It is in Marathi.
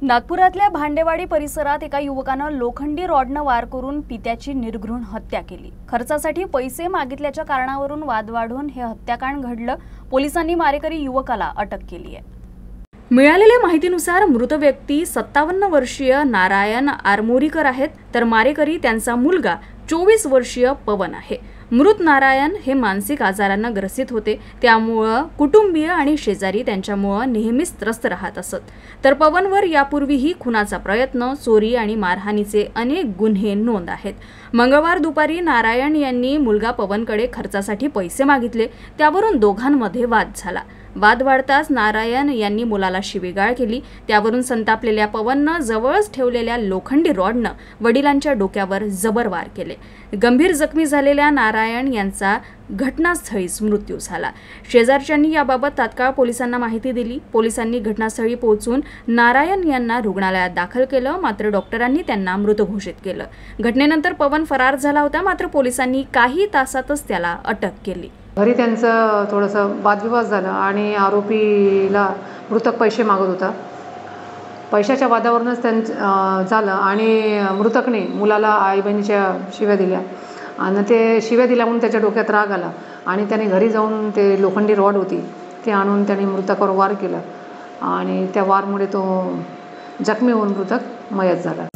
नागपुरातल्या भांडेवाडी परिसरात एका युवकानं लोखंडी रॉडनं वार करून पित्याची निर्घृण हत्या केली। खर्चासाठी पैसे मागितल्याच्या कारणावरून वाद वाढून हे हत्याकांड घडलं। पोलिसांनी मारेकरी युवकाला अटक केली आहे। मिळालेल्या माहितीनुसार मृत व्यक्ती 57 वर्षीय नारायण आरमोरीकर आहेत, तर मारेकरी त्यांचा मुलगा 24 वर्षीय पवन आहे। मृत नारायण हे मानसिक आजारांना ग्रसित होते, त्यामुळे कुटुंबीय आणि शेजारी त्यांच्यामुळे नेहमीच त्रस्त राहत असत। तर पवनवर यापूर्वीही खुनाचा प्रयत्न, चोरी आणि मारहाणीचे अनेक गुन्हे नोंद आहेत। मंगळवार दुपारी नारायण यांनी मुलगा पवनकडे खर्चासाठी पैसे मागितले, त्यावरून दोघांमध्ये वाद झाला। वाद वाढताच नारायण यांनी मुलाला शिवीगाळ केली, त्यावरून संतापलेल्या पवननं जवळच ठेवलेल्या लोखंडी रॉडनं वडिलांच्या डोक्यावर जबर वार केले। गंभीर जखमी झालेल्या नारायण यांचा घटनास्थळीच मृत्यू झाला। शेजारच्यांनी याबाबत तात्काळ पोलिसांना माहिती दिली। पोलिसांनी घटनास्थळी पोहोचून नारायण यांना रुग्णालयात दाखल केलं, मात्र डॉक्टरांनी त्यांना मृत घोषित केलं। घटनेनंतर पवन फरार झाला होता, मात्र पोलिसांनी काही तासातच त्याला अटक केली। घरी त्यांचं थोडंसं वादविवाद झाला आणि आरोपीला मृतक पैसे मागत होता। पैशाच्या वादावरूनच त्यांचं झालं आणि मृतकने मुलाला आई बहिणीच्या शिव्या दिल्या आणि ते शिव्या दिल्या म्हणून त्याच्या डोक्यात राग आला आणि त्याने घरी जाऊन ते लोखंडी रॉड होती ती आणून त्याने मृतकावर वार केला आणि त्या वारमुळे तो जखमी होऊन मृतक मयत झाला।